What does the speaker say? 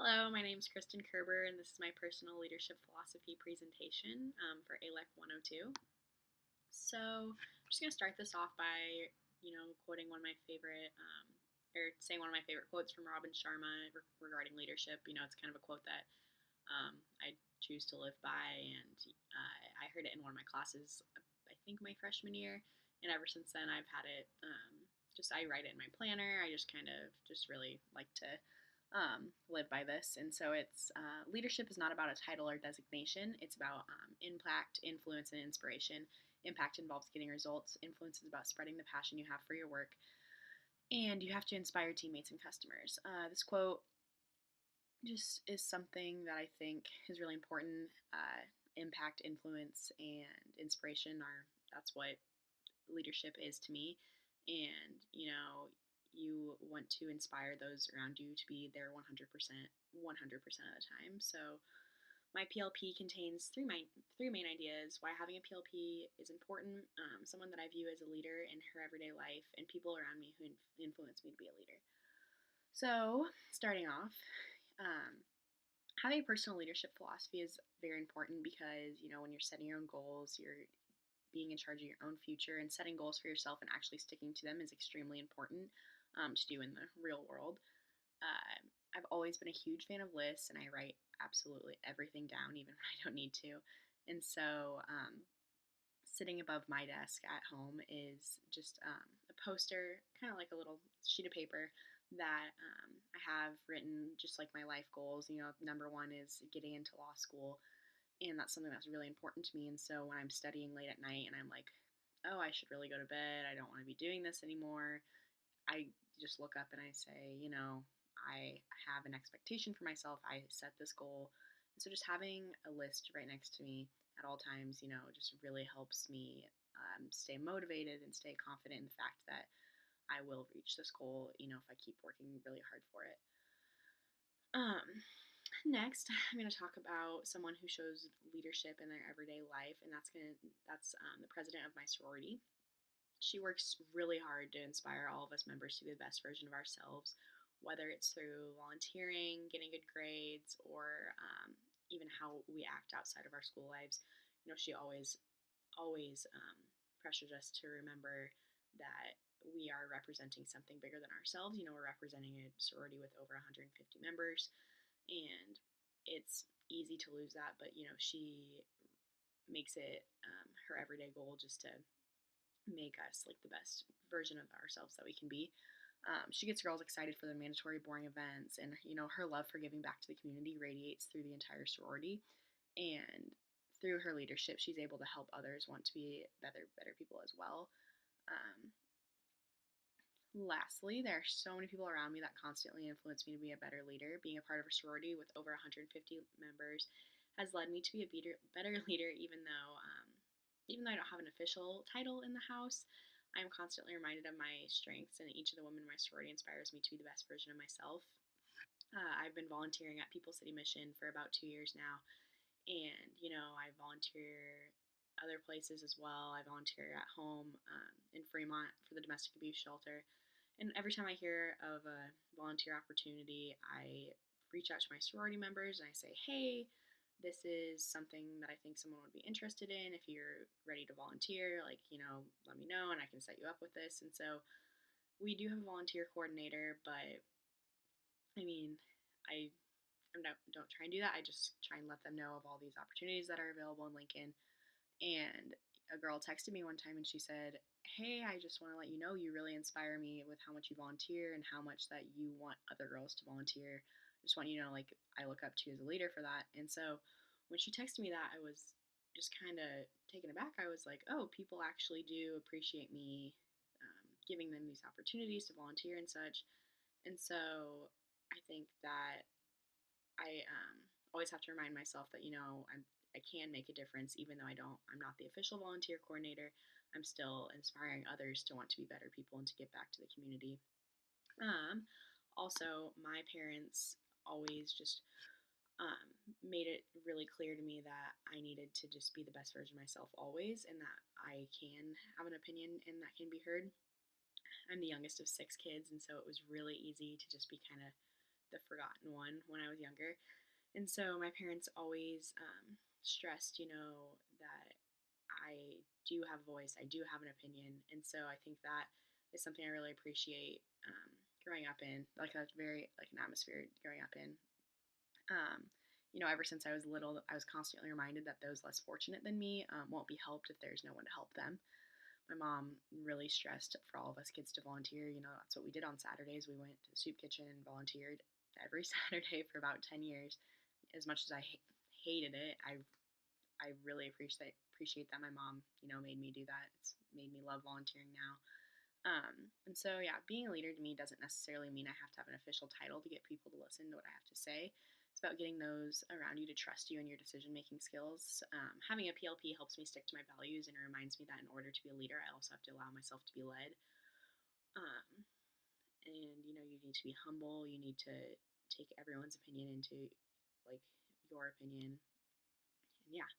Hello, my name is Kristen Kerber, and this is my personal leadership philosophy presentation for ALEC 102. So, I'm just going to start this off by, quoting one of my favorite, or saying one of my favorite quotes from Robin Sharma regarding leadership. It's kind of a quote that I choose to live by, and I heard it in one of my classes, I think my freshman year, and ever since then I've had it. I write it in my planner. I just kind of just really like to live by this. And so it's leadership is not about a title or designation. It's about impact, influence, and inspiration. Impact involves getting results. Influence is about spreading the passion you have for your work. And you have to inspire teammates and customers. This quote just is something that I think is really important. Impact, influence, and inspiration that's what leadership is to me. And you want to inspire those around you to be there 100% of the time. So my PLP contains three main ideas: why having a PLP is important, someone that I view as a leader in her everyday life, and people around me who influence me to be a leader. So starting off, having a personal leadership philosophy is very important because when you're setting your own goals, you're being in charge of your own future, and setting goals for yourself and actually sticking to them is extremely important to do in the real world. I've always been a huge fan of lists, and I write absolutely everything down, even when I don't need to. And so, sitting above my desk at home is just a poster, kind of like a little sheet of paper that I have written just like my life goals. Number one is getting into law school, and that's something that's really important to me. And so when I'm studying late at night and I'm like, oh, I should really go to bed, I don't want to be doing this anymore, I just look up and I say, I have an expectation for myself. I set this goal. And so just having a list right next to me at all times, just really helps me stay motivated and stay confident in the fact that I will reach this goal, if I keep working really hard for it. Next, I'm going to talk about someone who shows leadership in their everyday life, and that's the president of my sorority. She works really hard to inspire all of us members to be the best version of ourselves, whether it's through volunteering, getting good grades, or even how we act outside of our school lives. She always pressures us to remember that we are representing something bigger than ourselves. We're representing a sorority with over 150 members, and it's easy to lose that, but she makes it her everyday goal just to make us like the best version of ourselves that we can be. She gets girls excited for the mandatory boring events, and her love for giving back to the community radiates through the entire sorority. And through her leadership, she's able to help others want to be better people as well. Lastly, there are so many people around me that constantly influence me to be a better leader. Being a part of a sorority with over 150 members has led me to be a better leader, even though I don't have an official title in the house. I am constantly reminded of my strengths, and each of the women in my sorority inspires me to be the best version of myself. I've been volunteering at People City Mission for about 2 years now, and I volunteer other places as well. I volunteer at home in Fremont for the domestic abuse shelter. And every time I hear of a volunteer opportunity, I reach out to my sorority members and I say, hey, this is something that I think someone would be interested in. If you're ready to volunteer, let me know and I can set you up with this. And so we do have a volunteer coordinator, but I don't try and do that. I just try and let them know of all these opportunities that are available in Lincoln. And a girl texted me one time and she said, hey, I just want to let you know you really inspire me with how much you volunteer and how much that you want other girls to volunteer. I just want you to know, I look up to you as a leader for that. And so when she texted me that, I was just kind of taken aback. I was like, oh, people actually do appreciate me giving them these opportunities to volunteer and such. And so I think that I always have to remind myself that I can make a difference, even though I'm not the official volunteer coordinator. I'm still inspiring others to want to be better people and to give back to the community. Also, my parents always just made it really clear to me that I needed to just be the best version of myself always, and that I can have an opinion and that can be heard. I'm the youngest of 6 kids, and so it was really easy to just be kind of the forgotten one when I was younger. And so my parents always stressed, that I do have a voice, I do have an opinion. And so I think that is something I really appreciate growing up in, like a very, like an atmosphere growing up in. Um, Ever since I was little, I was constantly reminded that those less fortunate than me won't be helped if there's no one to help them. My mom really stressed for all of us kids to volunteer. That's what we did on Saturdays. We went to the soup kitchen and volunteered every Saturday for about 10 years. As much as I hated it, I really appreciate that my mom, made me do that. It's made me love volunteering now. And so, yeah, being a leader to me doesn't necessarily mean I have to have an official title to get people to listen to what I have to say. It's about getting those around you to trust you and your decision making skills. Having a PLP helps me stick to my values and it reminds me that in order to be a leader, I also have to allow myself to be led. Um, and, you need to be humble, you need to take everyone's opinion into like your opinion. And yeah.